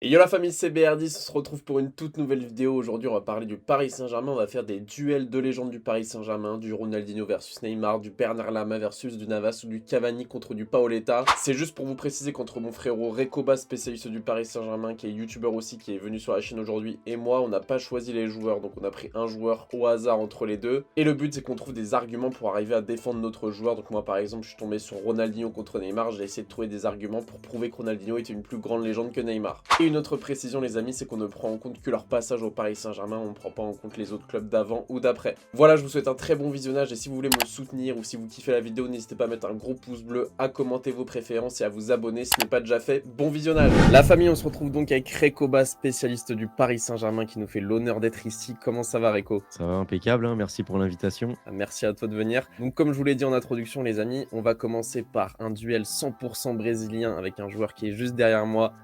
Et yo la famille, c'est BR10, on se retrouve pour une toute nouvelle vidéo. Aujourd'hui, on va parler du Paris Saint-Germain. On va faire des duels de légendes du Paris Saint-Germain, du Ronaldinho versus Neymar, du Bernard Lama versus du Navas ou du Cavani contre du Paoletta. C'est juste pour vous préciser qu'entre mon frérot Recoba, spécialiste du Paris Saint-Germain, qui est youtubeur aussi, qui est venu sur la chaîne aujourd'hui, et moi, on n'a pas choisi les joueurs. Donc on a pris un joueur au hasard entre les deux. Et le but, c'est qu'on trouve des arguments pour arriver à défendre notre joueur. Donc moi, par exemple, je suis tombé sur Ronaldinho contre Neymar. J'ai essayé de trouver des arguments pour prouver que Ronaldinho était une plus grande légende que Neymar. Et une autre précision, les amis, c'est qu'on ne prend en compte que leur passage au Paris Saint-Germain, on ne prend pas en compte les autres clubs d'avant ou d'après. Voilà, je vous souhaite un très bon visionnage et si vous voulez me soutenir ou si vous kiffez la vidéo, n'hésitez pas à mettre un gros pouce bleu, à commenter vos préférences et à vous abonner si ce n'est pas déjà fait. Bon visionnage. La famille, on se retrouve donc avec Recoba, spécialiste du Paris Saint-Germain, qui nous fait l'honneur d'être ici. Comment ça va, Reco? Ça va impeccable, hein, merci pour l'invitation. Merci à toi de venir. Donc comme je vous l'ai dit en introduction les amis, on va commencer par un duel 100% brésilien avec un joueur qui est juste derrière moi,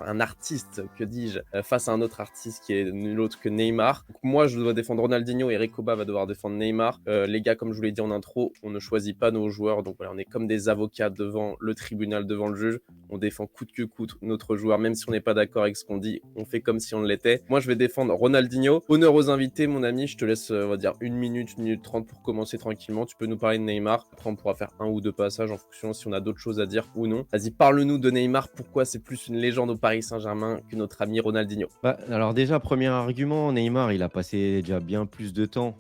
un artiste, que dis-je, face à un autre artiste qui est nul autre que Neymar. Donc moi je dois défendre Ronaldinho et Recoba va devoir défendre Neymar. Les gars, comme je vous l'ai dit en intro, on ne choisit pas nos joueurs, donc voilà, on est comme des avocats devant le tribunal, devant le juge. On défend coûte que coûte notre joueur, même si on n'est pas d'accord avec ce qu'on dit, on fait comme si on l'était. Moi je vais défendre Ronaldinho. Honneur aux invités mon ami, je te laisse on va dire 1 minute 30 pour commencer tranquillement. Tu peux nous parler de Neymar, après on pourra faire un ou deux passages en fonction si on a d'autres choses à dire ou non. Vas-y, parle-nous de Neymar, pourquoi c'est plus une légende au Paris Saint-Germain que notre ami Ronaldinho? Alors déjà, premier argument, Neymar, il a passé déjà bien plus de temps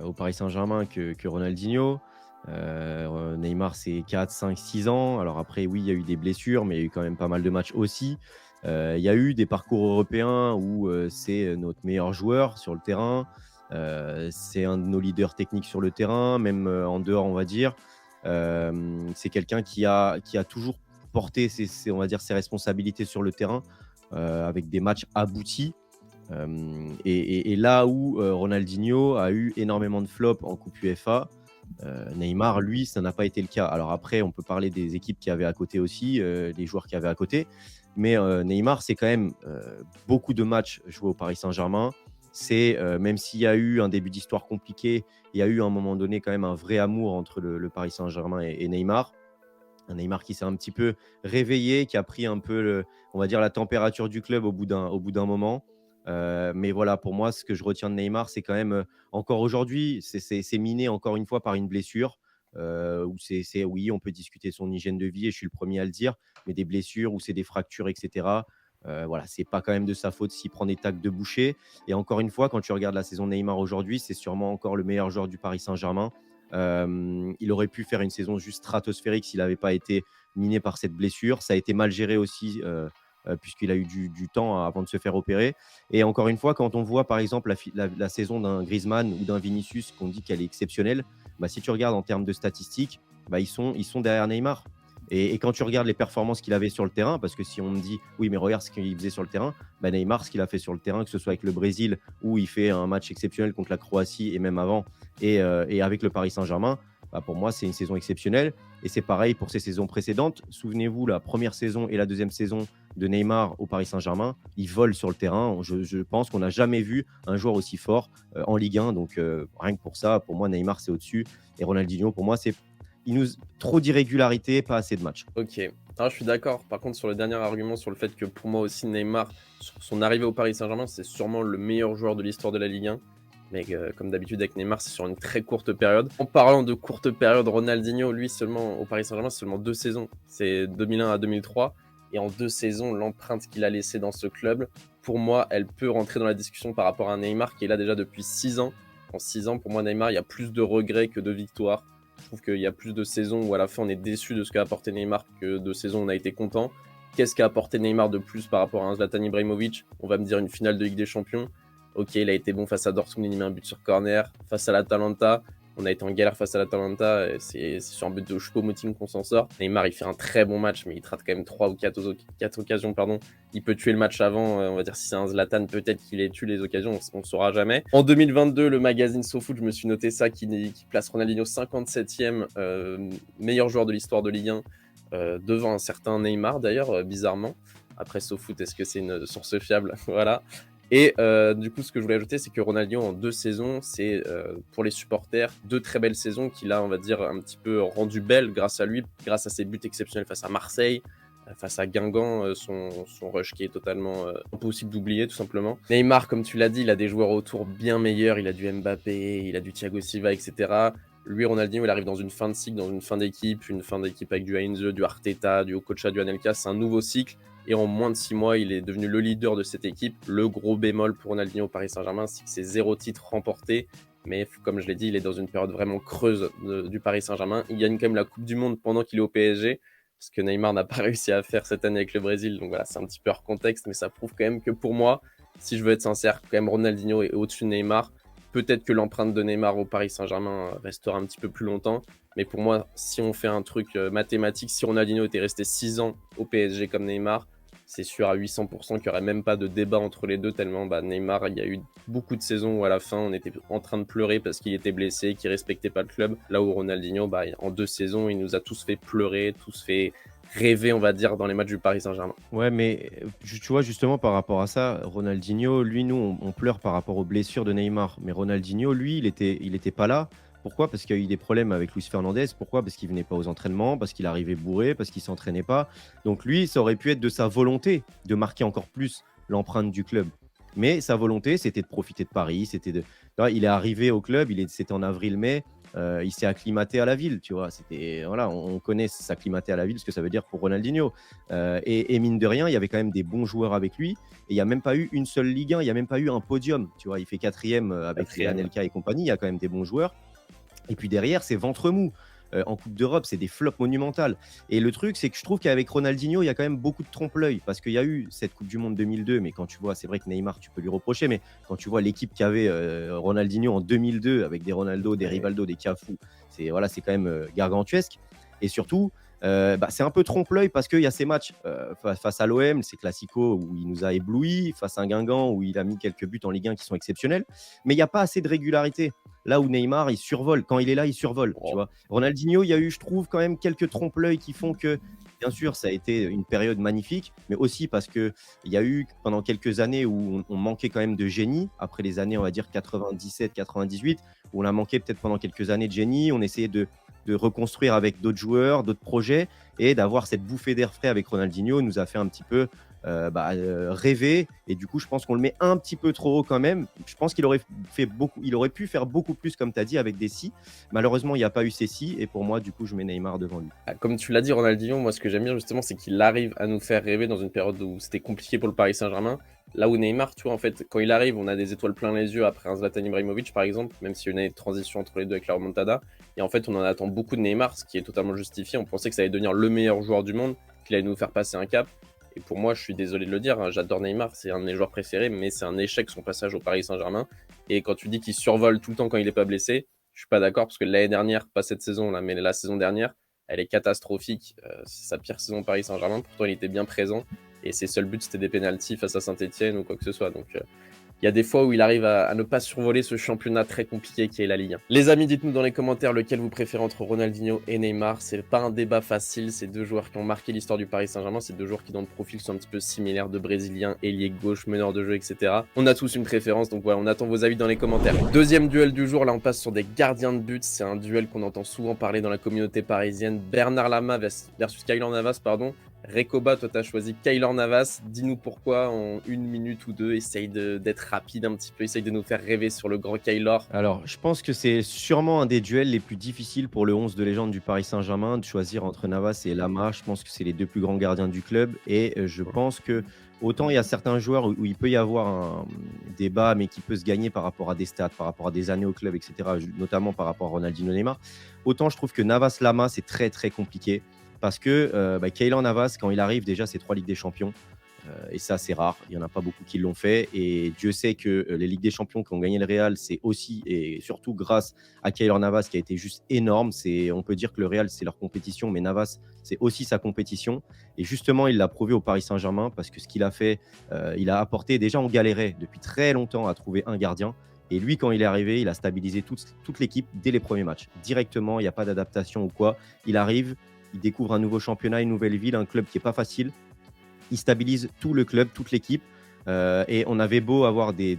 au Paris Saint-Germain que Ronaldinho. Neymar, c'est 4, 5, 6 ans. Alors après, oui, il y a eu des blessures, mais il y a eu quand même pas mal de matchs aussi. Il y a eu des parcours européens où c'est notre meilleur joueur sur le terrain. C'est un de nos leaders techniques sur le terrain, même en dehors, on va dire. C'est quelqu'un qui a toujours porté on va dire, ses responsabilités sur le terrain avec des matchs aboutis. Et là où Ronaldinho a eu énormément de flops en Coupe UEFA, Neymar, lui, ça n'a pas été le cas. Alors après, on peut parler des équipes qui avaient à côté aussi, des joueurs qui avaient à côté. Mais Neymar, c'est quand même beaucoup de matchs joués au Paris Saint-Germain. C'est même s'il y a eu un début d'histoire compliqué, il y a eu à un moment donné quand même un vrai amour entre le Paris Saint-Germain et Neymar. Un Neymar qui s'est un petit peu réveillé, qui a pris un peu, on va dire, la température du club au bout d'un moment. Mais voilà, pour moi, ce que je retiens de Neymar, c'est quand même, encore aujourd'hui, c'est miné encore une fois par une blessure. Où oui, on peut discuter son hygiène de vie et je suis le premier à le dire, mais des blessures où c'est des fractures, etc. Voilà, c'est pas quand même de sa faute s'il prend des tacles de boucher. Et encore une fois, quand tu regardes la saison de Neymar aujourd'hui, c'est sûrement encore le meilleur joueur du Paris Saint-Germain. Il aurait pu faire une saison juste stratosphérique s'il n'avait pas été miné par cette blessure. Ça a été mal géré aussi, puisqu'il a eu du temps avant de se faire opérer. Et encore une fois, quand on voit par exemple la saison d'un Griezmann ou d'un Vinicius, qu'on dit qu'elle est exceptionnelle, si tu regardes en termes de statistiques, ils sont derrière Neymar. Et quand tu regardes les performances qu'il avait sur le terrain, parce que si on me dit oui, mais regarde ce qu'il faisait sur le terrain, Neymar, ce qu'il a fait sur le terrain, que ce soit avec le Brésil, où il fait un match exceptionnel contre la Croatie et même avant, et avec le Paris Saint-Germain, pour moi, c'est une saison exceptionnelle. Et c'est pareil pour ses saisons précédentes. Souvenez-vous, la première saison et la deuxième saison de Neymar au Paris Saint-Germain, il vole sur le terrain. Je pense qu'on n'a jamais vu un joueur aussi fort en Ligue 1. Donc, rien que pour ça, pour moi, Neymar, c'est au-dessus. Et Ronaldinho, pour moi, c'est trop d'irrégularité, pas assez de matchs. Ok, alors je suis d'accord. Par contre, sur le dernier argument, sur le fait que pour moi aussi Neymar, sur son arrivée au Paris Saint-Germain, c'est sûrement le meilleur joueur de l'histoire de la Ligue 1. Mais comme d'habitude avec Neymar, c'est sur une très courte période. En parlant de courte période, Ronaldinho, lui, seulement au Paris Saint-Germain, c'est seulement 2 saisons. C'est 2001 à 2003. Et en 2 saisons, l'empreinte qu'il a laissée dans ce club, pour moi, elle peut rentrer dans la discussion par rapport à Neymar qui est là déjà depuis 6 ans. En 6 ans, pour moi, Neymar, il y a plus de regrets que de victoires. Je trouve qu'il y a plus de saisons où à la fin on est déçu de ce qu'a apporté Neymar que de saisons où on a été content. Qu'est-ce qu'a apporté Neymar de plus par rapport à un Zlatan Ibrahimovic? On va me dire une finale de Ligue des Champions. Ok, il a été bon face à Dortmund, il met un but sur corner. Face à l'Atalanta, on a été en galère face à l'Atalanta. C'est sur un but de Choupo-Moting qu'on s'en sort. Neymar, il fait un très bon match, mais il rate quand même 3 ou 4 occasions. Pardon. Il peut tuer le match avant. On va dire si c'est un Zlatan, peut-être qu'il ait tué les occasions. On ne saura jamais. En 2022, le magazine SoFoot, je me suis noté ça, qui place Ronaldinho 57e meilleur joueur de l'histoire de Ligue 1, devant un certain Neymar d'ailleurs, bizarrement. Après SoFoot, est-ce que c'est une source fiable? Voilà. Et du coup, ce que je voulais ajouter, c'est que Ronaldinho, en 2 saisons, c'est pour les supporters 2 très belles saisons qu'il a, on va dire, un petit peu rendu belles grâce à lui, grâce à ses buts exceptionnels face à Marseille, face à Guingamp, son rush qui est totalement impossible d'oublier, tout simplement. Neymar, comme tu l'as dit, il a des joueurs autour bien meilleurs. Il a du Mbappé, il a du Thiago Silva, etc. Lui, Ronaldinho, il arrive dans une fin de cycle, dans une fin d'équipe avec du Heinze, du Arteta, du Okocha, du Anelka. C'est un nouveau cycle. Et en moins de 6 mois, il est devenu le leader de cette équipe. Le gros bémol pour Ronaldinho au Paris Saint-Germain, c'est que c'est 0 titre remporté. Mais comme je l'ai dit, il est dans une période vraiment creuse du Paris Saint-Germain. Il gagne quand même la Coupe du Monde pendant qu'il est au PSG, ce que Neymar n'a pas réussi à faire cette année avec le Brésil. Donc voilà, c'est un petit peu hors contexte, mais ça prouve quand même que pour moi, si je veux être sincère, quand même Ronaldinho est au-dessus de Neymar. Peut-être que l'empreinte de Neymar au Paris Saint-Germain restera un petit peu plus longtemps. Mais pour moi, si on fait un truc mathématique, si Ronaldinho était resté 6 ans au PSG comme Neymar, c'est sûr à 800% qu'il n'y aurait même pas de débat entre les deux, tellement Neymar, il y a eu beaucoup de saisons où à la fin, on était en train de pleurer parce qu'il était blessé, qu'il ne respectait pas le club. Là où Ronaldinho, en 2 saisons, il nous a tous fait pleurer, tous fait rêver, on va dire, dans les matchs du Paris Saint-Germain. Ouais, mais tu vois, justement, par rapport à ça, Ronaldinho, lui, nous, on pleure par rapport aux blessures de Neymar. Mais Ronaldinho, lui, il était pas là. Pourquoi? Parce qu'il y a eu des problèmes avec Luis Fernandez. Pourquoi? Parce qu'il venait pas aux entraînements, parce qu'il arrivait bourré, parce qu'il s'entraînait pas. Donc lui, ça aurait pu être de sa volonté de marquer encore plus l'empreinte du club. Mais sa volonté, c'était de profiter de Paris. Là, il est arrivé au club, c'était en avril-mai. Il s'est acclimaté à la ville, tu vois. Voilà, on connaît s'acclimater à la ville, ce que ça veut dire pour Ronaldinho. Et mine de rien, il y avait quand même des bons joueurs avec lui. Et il n'y a même pas eu une seule Ligue 1, il n'y a même pas eu un podium. Tu vois, il fait quatrième avec les Anelka et compagnie. Il y a quand même des bons joueurs. Et puis derrière, c'est ventre mou. En Coupe d'Europe, c'est des flops monumentales. Et le truc, c'est que je trouve qu'avec Ronaldinho, il y a quand même beaucoup de trompe-l'œil. Parce qu'il y a eu cette Coupe du Monde 2002, mais quand tu vois, c'est vrai que Neymar, tu peux lui reprocher, mais quand tu vois l'équipe qu'avait Ronaldinho en 2002, avec des Ronaldo, des Rivaldo, des Cafu, c'est quand même gargantuesque. Et surtout, c'est un peu trompe-l'œil parce qu'il y a ces matchs face à l'OM, ces classicos où il nous a éblouis, face à un Guingamp où il a mis quelques buts en Ligue 1 qui sont exceptionnels, mais il n'y a pas assez de régularité. Là où Neymar, il survole. Quand il est là, il survole. Tu vois. Ronaldinho, il y a eu, je trouve, quand même quelques trompe-l'œil qui font que, bien sûr, ça a été une période magnifique, mais aussi parce qu'il y a eu pendant quelques années où on manquait quand même de génie. Après les années, on va dire 97, 98, où on a manqué peut-être pendant quelques années de génie. On essayait de reconstruire avec d'autres joueurs, d'autres projets, et d'avoir cette bouffée d'air frais avec Ronaldinho nous a fait un petit peu rêver. Et du coup, je pense qu'on le met un petit peu trop haut quand même. Je pense qu'il aurait pu faire beaucoup plus, comme tu as dit, avec des si. Malheureusement, il n'y a pas eu ces si. Et pour moi, du coup, je mets Neymar devant lui. Comme tu l'as dit, Ronaldinho, moi, ce que j'aime bien justement, c'est qu'il arrive à nous faire rêver dans une période où c'était compliqué pour le Paris Saint-Germain. Là où Neymar, tu vois, en fait, quand il arrive, on a des étoiles plein les yeux après un Zlatan Ibrahimovic, par exemple, même s'il y a une année de transition entre les deux avec la remontada. Et en fait, on en attend beaucoup de Neymar, ce qui est totalement justifié. On pensait que ça allait devenir le meilleur joueur du monde, qu'il allait nous faire passer un cap. Et pour moi, je suis désolé de le dire, hein, j'adore Neymar, c'est un de mes joueurs préférés, mais c'est un échec son passage au Paris Saint-Germain. Et quand tu dis qu'il survole tout le temps quand il n'est pas blessé, je suis pas d'accord parce que l'année dernière, pas cette saison là, mais la saison dernière, elle est catastrophique. C'est sa pire saison au Paris Saint-Germain. Pourtant, il était bien présent et ses seuls buts c'était des pénaltys face à Saint-Etienne ou quoi que ce soit. Donc il y a des fois où il arrive à ne pas survoler ce championnat très compliqué qui est la Ligue 1. Les amis, dites-nous dans les commentaires lequel vous préférez entre Ronaldinho et Neymar. C'est pas un débat facile, c'est deux joueurs qui ont marqué l'histoire du Paris Saint-Germain, c'est deux joueurs qui dans le profil sont un petit peu similaires, de Brésiliens, ailier gauche, meneur de jeu, etc. On a tous une préférence, donc voilà, on attend vos avis dans les commentaires. Deuxième duel du jour, là on passe sur des gardiens de but, c'est un duel qu'on entend souvent parler dans la communauté parisienne. Bernard Lama versus Keylor Navas, pardon. Recoba, toi t'as choisi Keylor Navas, dis-nous pourquoi en 1 minute ou 2, essaye d'être rapide un petit peu, essaye de nous faire rêver sur le grand Keylor. Alors, je pense que c'est sûrement un des duels les plus difficiles pour le 11 de légende du Paris Saint-Germain, de choisir entre Navas et Lama. Je pense que c'est les deux plus grands gardiens du club et je pense que autant il y a certains joueurs où il peut y avoir un débat, mais qui peut se gagner par rapport à des stats, par rapport à des années au club, etc., notamment par rapport à Ronaldinho Neymar, autant je trouve que Navas-Lama, c'est très très compliqué. Parce que Keylor Navas, quand il arrive, déjà, c'est 3 Ligues des Champions. Et ça, c'est rare. Il n'y en a pas beaucoup qui l'ont fait. Et Dieu sait que les Ligues des Champions qui ont gagné le Real, c'est aussi et surtout grâce à Keylor Navas qui a été juste énorme. On peut dire que le Real, c'est leur compétition, mais Navas, c'est aussi sa compétition. Et justement, il l'a prouvé au Paris Saint-Germain parce que ce qu'il a fait, il a apporté. Déjà, on galérait depuis très longtemps à trouver un gardien. Et lui, quand il est arrivé, il a stabilisé toute l'équipe dès les premiers matchs. Directement, il n'y a pas d'adaptation ou quoi. Il arrive, il découvre un nouveau championnat, une nouvelle ville, un club qui n'est pas facile. Il stabilise tout le club, toute l'équipe. Et on avait beau avoir de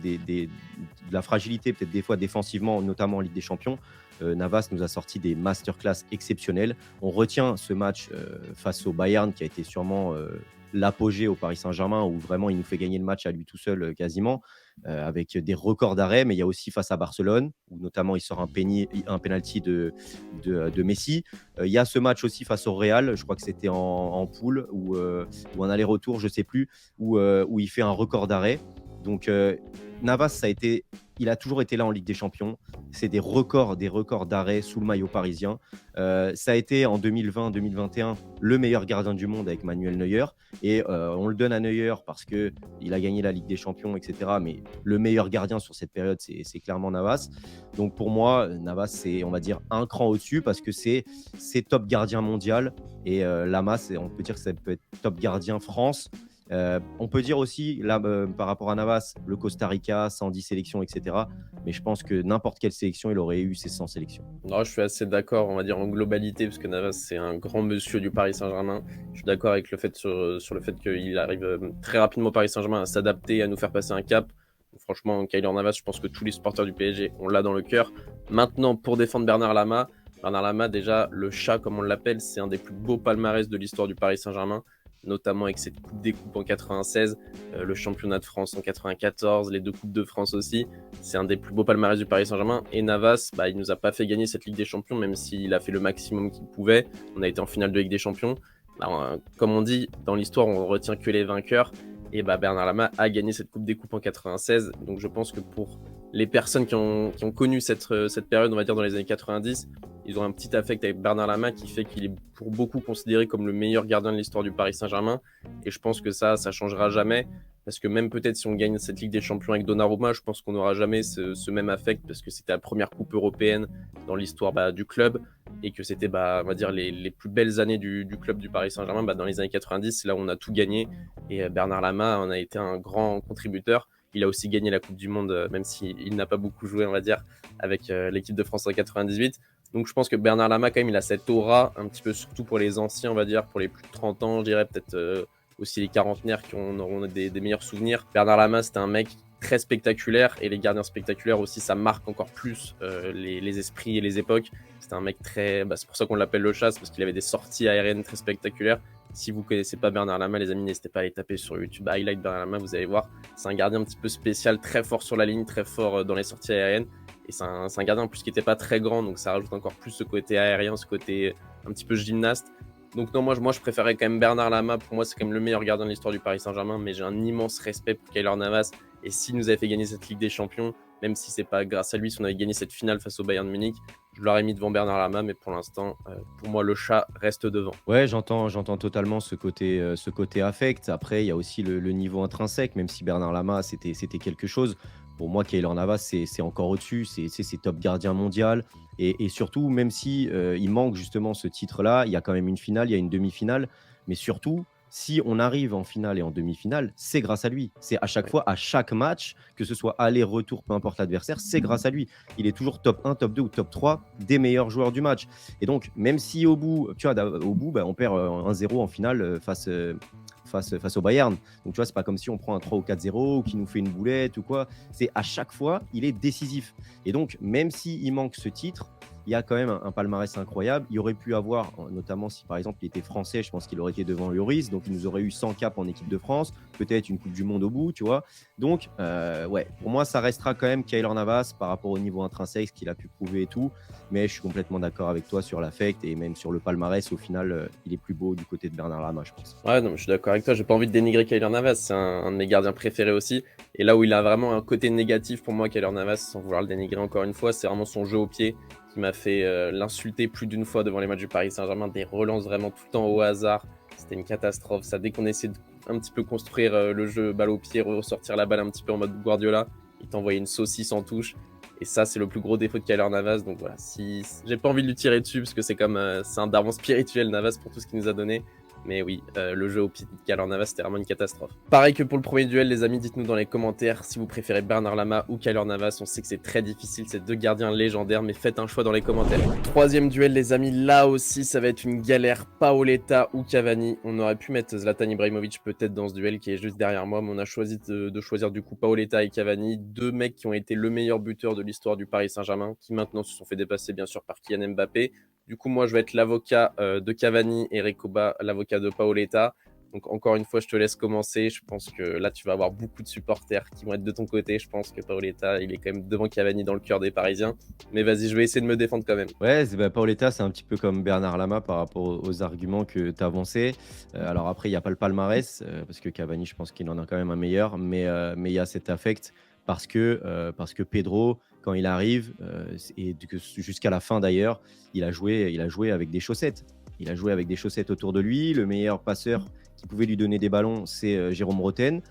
la fragilité, peut-être des fois défensivement, notamment en Ligue des Champions. Navas nous a sorti des masterclass exceptionnelles. On retient ce match face au Bayern qui a été sûrement l'apogée au Paris Saint-Germain, où vraiment il nous fait gagner le match à lui tout seul quasiment, avec des records d'arrêt. Mais il y a aussi face à Barcelone, où notamment il sort un penalty de Messi. Il y a ce match aussi face au Real, je crois que c'était en poule ou en aller-retour, je ne sais plus, où il fait un record d'arrêt. Donc Navas, il a toujours été là en Ligue des Champions. C'est des records d'arrêt sous le maillot parisien. Ça a été en 2020-2021 le meilleur gardien du monde avec Manuel Neuer. Et on le donne à Neuer parce qu'il a gagné la Ligue des Champions, etc. Mais le meilleur gardien sur cette période, c'est clairement Navas. Donc pour moi, Navas, c'est, on va dire, un cran au-dessus parce que c'est top gardien mondial. Et Lamas, on peut dire que ça peut être top gardien France. On peut dire aussi, là, par rapport à Navas, le Costa Rica, 110 sélections, etc. Mais je pense que n'importe quelle sélection, il aurait eu ses 100 sélections. Non, je suis assez d'accord, on va dire en globalité, parce que Navas, c'est un grand monsieur du Paris Saint-Germain. Je suis d'accord avec le fait sur le fait qu'il arrive très rapidement au Paris Saint-Germain à s'adapter, à nous faire passer un cap. Franchement, Keylor Navas, je pense que tous les supporters du PSG, on l'a dans le cœur. Maintenant, pour défendre Bernard Lama, déjà, le chat, comme on l'appelle, c'est un des plus beaux palmarès de l'histoire du Paris Saint-Germain, notamment avec cette Coupe des Coupes en 96, le championnat de France en 94, les 2 Coupes de France aussi. C'est un des plus beaux palmarès du Paris Saint-Germain. Et Navas, il nous a pas fait gagner cette Ligue des Champions, même s'il a fait le maximum qu'il pouvait. On a été en finale de Ligue des Champions. Comme on dit, dans l'histoire, on retient que les vainqueurs. Et Bernard Lama a gagné cette Coupe des Coupes en 96. Donc je pense que pour les personnes qui ont connu cette période, on va dire dans les années 90, ils ont un petit affect avec Bernard Lama qui fait qu'il est pour beaucoup considéré comme le meilleur gardien de l'histoire du Paris Saint-Germain. Et je pense que ça changera jamais. Parce que même peut-être si on gagne cette Ligue des Champions avec Donnarumma, je pense qu'on n'aura jamais ce même affect parce que c'était la première coupe européenne dans l'histoire du club et que c'était, on va dire, les plus belles années du club du Paris Saint-Germain dans les années 90. C'est là où on a tout gagné et Bernard Lama en a été un grand contributeur. Il a aussi gagné la Coupe du Monde, même s'il n'a pas beaucoup joué, on va dire, avec l'équipe de France en 98. Donc je pense que Bernard Lama, quand même, il a cette aura, un petit peu surtout pour les anciens, on va dire, pour les plus de 30 ans, je dirais peut-être aussi les quarantenaires qui auront des meilleurs souvenirs. Bernard Lama, c'était un mec très spectaculaire et les gardiens spectaculaires aussi, ça marque encore plus les esprits et les époques. C'était un mec très... c'est pour ça qu'on l'appelle le chasse, parce qu'il avait des sorties aériennes très spectaculaires. Si vous ne connaissez pas Bernard Lama, les amis, n'hésitez pas à aller taper sur YouTube Highlight Bernard Lama, vous allez voir. C'est un gardien un petit peu spécial, très fort sur la ligne, très fort dans les sorties aériennes. Et c'est un gardien en plus qui n'était pas très grand, donc ça rajoute encore plus ce côté aérien, ce côté un petit peu gymnaste. Donc non, moi je préférais quand même Bernard Lama. Pour moi, c'est quand même le meilleur gardien de l'histoire du Paris Saint-Germain, mais j'ai un immense respect pour Keylor Navas. Et s'il nous avait fait gagner cette Ligue des Champions, même si c'est pas grâce à lui, si on avait gagné cette finale face au Bayern de Munich, je l'aurais mis devant Bernard Lama, mais pour l'instant, pour moi, le chat reste devant. Ouais, j'entends totalement ce côté affect. Après, il y a aussi le niveau intrinsèque, même si Bernard Lama, c'était quelque chose. Pour moi, Keylor Navas, c'est encore au-dessus. C'est top gardien mondial. Et surtout, même si il manque justement ce titre-là, il y a quand même une finale, il y a une demi-finale. Mais surtout, si on arrive en finale et en demi-finale, c'est grâce à lui. C'est à chaque fois, à chaque match, que ce soit aller-retour, peu importe l'adversaire, c'est grâce à lui. Il est toujours top 1, top 2 ou top 3 des meilleurs joueurs du match. Et donc, même si au bout, on perd 1-0 en finale face au Bayern. Donc, tu vois, c'est pas comme si on prend un 3 ou 4-0 ou qu'il nous fait une boulette ou quoi. C'est à chaque fois, il est décisif. Et donc, même s'il manque ce titre, il y a quand même un palmarès incroyable. Il aurait pu avoir, notamment si par exemple il était français, je pense qu'il aurait été devant Lloris, donc il nous aurait eu 100 caps en équipe de France, peut-être une Coupe du Monde au bout, tu vois. Donc, pour moi, ça restera quand même Keylor Navas par rapport au niveau intrinsèque, ce qu'il a pu prouver et tout. Mais je suis complètement d'accord avec toi sur l'affect et même sur le palmarès. Au final, il est plus beau du côté de Bernard Lama, je pense. Ouais, non, je suis d'accord avec toi. J'ai pas envie de dénigrer Keylor Navas. C'est un de mes gardiens préférés aussi. Et là où il a vraiment un côté négatif pour moi, Keylor Navas, sans vouloir le dénigrer encore une fois, c'est vraiment son jeu au pied qui m'a fait l'insulter plus d'une fois devant les matchs du Paris Saint-Germain. Des relances vraiment tout le temps au hasard. C'était une catastrophe. Ça, dès qu'on essayait de un petit peu construire le jeu balle au pied, ressortir la balle un petit peu en mode Guardiola, il t'envoyait une saucisse en touche. Et ça, c'est le plus gros défaut de Keylor Navas. Donc voilà, si j'ai pas envie de lui tirer dessus parce que c'est un daron spirituel, Navas, pour tout ce qu'il nous a donné. Mais oui, le jeu au pied de Keylor Navas, c'était vraiment une catastrophe. Pareil que pour le premier duel, les amis, dites-nous dans les commentaires si vous préférez Bernard Lama ou Keylor Navas. On sait que c'est très difficile, c'est deux gardiens légendaires, mais faites un choix dans les commentaires. Troisième duel, les amis, là aussi, ça va être une galère. Paoletta ou Cavani. On aurait pu mettre Zlatan Ibrahimovic peut-être dans ce duel qui est juste derrière moi, mais on a choisi de choisir du coup Paoletta et Cavani, deux mecs qui ont été le meilleur buteur de l'histoire du Paris Saint-Germain, qui maintenant se sont fait dépasser bien sûr par Kylian Mbappé. Du coup, moi, je vais être l'avocat de Cavani et Recoba, l'avocat de Paoletta. Donc, encore une fois, je te laisse commencer. Je pense que là, tu vas avoir beaucoup de supporters qui vont être de ton côté. Je pense que Paoletta, il est quand même devant Cavani dans le cœur des Parisiens. Mais vas-y, je vais essayer de me défendre quand même. Ouais, Paoletta, c'est un petit peu comme Bernard Lama par rapport aux arguments que tu as avancés. Alors après, il n'y a pas le palmarès, parce que Cavani, je pense qu'il en a quand même un meilleur, mais il y a cet affect parce que Pedro, quand il arrive, et jusqu'à la fin d'ailleurs, il a joué avec des chaussettes. Il a joué avec des chaussettes autour de lui. Le meilleur passeur qui pouvait lui donner des ballons, c'est Jérôme Roten.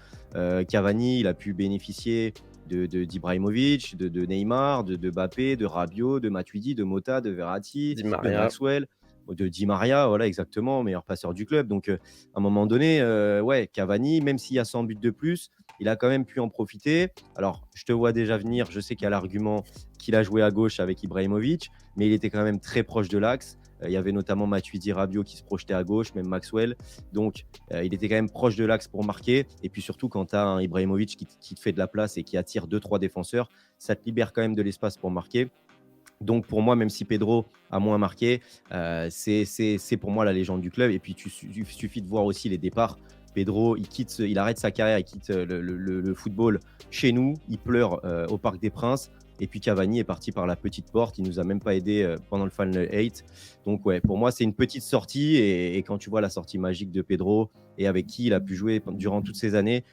Cavani, il a pu bénéficier d'Ibrahimovic, de Neymar, de Mbappé, de Rabiot, de Matuidi, de Mota, de Verratti, Di de Maria. Maxwell, de Di Maria, voilà exactement, meilleur passeur du club. Donc, à un moment donné, ouais, Cavani, même s'il y a 100 buts de plus, il a quand même pu en profiter. Alors, je te vois déjà venir, je sais qu'il y a l'argument qu'il a joué à gauche avec Ibrahimovic, mais il était quand même très proche de l'axe. Il y avait notamment Matuidi, Rabiot qui se projetait à gauche, même Maxwell. Donc, il était quand même proche de l'axe pour marquer. Et puis surtout, quand tu as un Ibrahimovic qui te fait de la place et qui attire 2-3 défenseurs, ça te libère quand même de l'espace pour marquer. Donc pour moi, même si Pedro a moins marqué, c'est pour moi la légende du club. Et puis il suffit de voir aussi les départs. Pedro, il arrête sa carrière, il quitte le football chez nous, il pleure au Parc des Princes. Et puis Cavani est parti par la petite porte, il nous a même pas aidé pendant le Final 8. Donc ouais, pour moi c'est une petite sortie. Et quand tu vois la sortie magique de Pedro et avec qui il a pu jouer durant toutes ces années,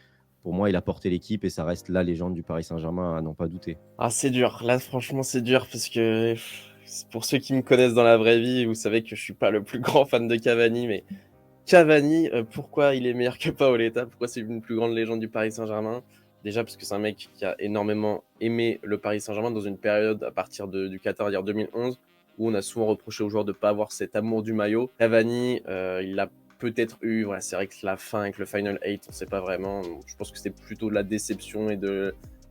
pour moi il a porté l'équipe et ça reste la légende du Paris Saint-Germain à n'en pas douter. Ah, c'est dur. Là, franchement, c'est dur parce que pour ceux qui me connaissent dans la vraie vie, vous savez que je suis pas le plus grand fan de Cavani, mais Cavani, pourquoi il est meilleur que Paoletta? Pourquoi c'est une plus grande légende du Paris Saint-Germain? Déjà parce que c'est un mec qui a énormément aimé le Paris Saint-Germain dans une période à partir du Qatar, dire 2011, où on a souvent reproché aux joueurs de ne pas avoir cet amour du maillot. Cavani, il l'a peut-être eu. Voilà, c'est vrai que la fin avec le Final 8, on ne sait pas vraiment. Je pense que c'était plutôt de la déception et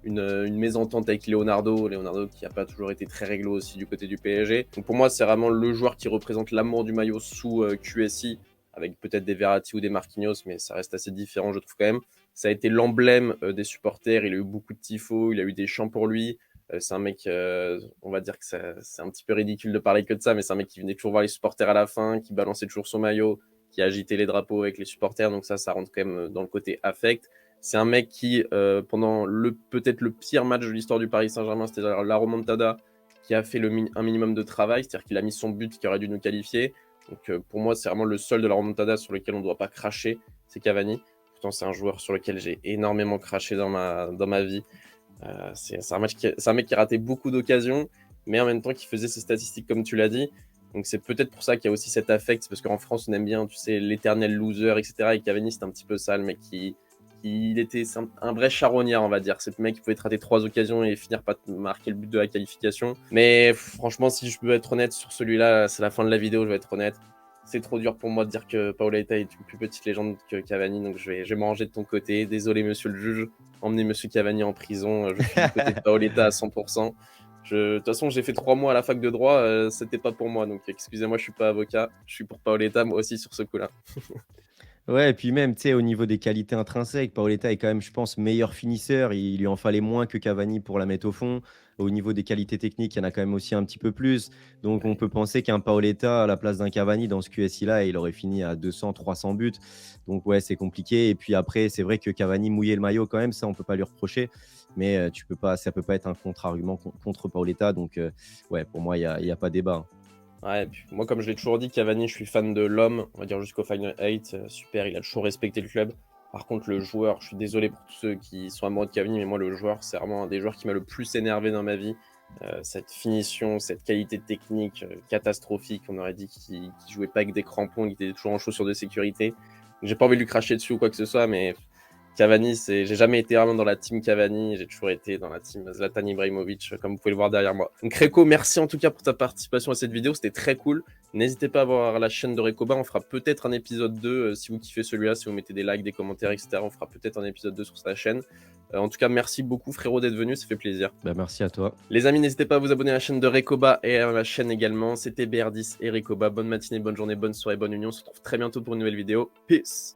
une mésentente avec Leonardo qui n'a pas toujours été très réglo aussi du côté du PSG. Donc pour moi, c'est vraiment le joueur qui représente l'amour du maillot sous QSI, avec peut-être des Verratti ou des Marquinhos, mais ça reste assez différent, je trouve quand même. Ça a été l'emblème des supporters, il a eu beaucoup de tifos, il a eu des chants pour lui. C'est un mec, on va dire que c'est un petit peu ridicule de parler que de ça, mais c'est un mec qui venait toujours voir les supporters à la fin, qui balançait toujours son maillot, qui agitait les drapeaux avec les supporters, donc ça rentre quand même dans le côté affect. C'est un mec qui, pendant peut-être le pire match de l'histoire du Paris Saint-Germain, c'est-à-dire la remontada, qui a fait un minimum de travail, c'est-à-dire qu'il a mis son but qui aurait dû nous qualifier. Donc pour moi, c'est vraiment le seul de la remontada sur lequel on ne doit pas cracher, c'est Cavani. Pourtant, c'est un joueur sur lequel j'ai énormément craché dans ma vie. C'est un mec qui a raté beaucoup d'occasions, mais en même temps qui faisait ses statistiques comme tu l'as dit. Donc c'est peut-être pour ça qu'il y a aussi cet affect, parce qu'en France, on aime bien, tu sais, l'éternel loser, etc. Et Cavani, c'est un petit peu ça, le mec il était un vrai charognard, on va dire. C'est le mec qui pouvait rater 3 occasions et finir par marquer le but de la qualification. Mais franchement, si je peux être honnête sur celui-là, c'est la fin de la vidéo, je vais être honnête. C'est trop dur pour moi de dire que Paoletta est une plus petite légende que Cavani, donc je vais me ranger de ton côté. Désolé, monsieur le juge. Emmenez monsieur Cavani en prison. Je suis du côté de Paoletta à 100%. De toute façon, j'ai fait 3 mois à la fac de droit, c'était pas pour moi, donc excusez-moi, je suis pas avocat. Je suis pour Paoletta, moi aussi, sur ce coup-là. Ouais, et puis même, tu sais, au niveau des qualités intrinsèques, Paoletta est quand même, je pense, meilleur finisseur. Il lui en fallait moins que Cavani pour la mettre au fond. Au niveau des qualités techniques, il y en a quand même aussi un petit peu plus. Donc, on Ouais. peut penser qu'un Paoletta à la place d'un Cavani dans ce QSI-là, il aurait fini à 200, 300 buts. Donc, ouais, c'est compliqué. Et puis après, c'est vrai que Cavani mouillait le maillot quand même, ça, on peut pas lui reprocher. Mais tu peux pas, ça peut pas être un contre-argument contre Paoletta. Donc, ouais, pour moi, il y a pas débat, hein. Ouais, et puis moi, comme je l'ai toujours dit, Cavani, je suis fan de l'homme, on va dire jusqu'au Final 8. Super, il a toujours respecté le club. Par contre, le joueur, je suis désolé pour tous ceux qui sont amoureux de Cavani, mais moi, le joueur, c'est vraiment un des joueurs qui m'a le plus énervé dans ma vie. Cette finition, cette qualité technique catastrophique, on aurait dit qu'il jouait pas avec des crampons, qu'il était toujours en chaussures de sécurité. J'ai pas envie de lui cracher dessus ou quoi que ce soit, mais Cavani, j'ai jamais été vraiment dans la team Cavani, j'ai toujours été dans la team Zlatan Ibrahimovic, comme vous pouvez le voir derrière moi. Donc Reco, merci en tout cas pour ta participation à cette vidéo, c'était très cool. N'hésitez pas à voir la chaîne de Recoba, on fera peut-être un épisode 2 si vous kiffez celui-là, si vous mettez des likes, des commentaires, etc. On fera peut-être un épisode 2 sur sa chaîne. En tout cas, merci beaucoup frérot d'être venu, ça fait plaisir. Bah, merci à toi. Les amis, n'hésitez pas à vous abonner à la chaîne de Recoba et à ma chaîne également. C'était BR10 et Recoba. Bonne matinée, bonne journée, bonne soirée, bonne union. On se retrouve très bientôt pour une nouvelle vidéo. Peace.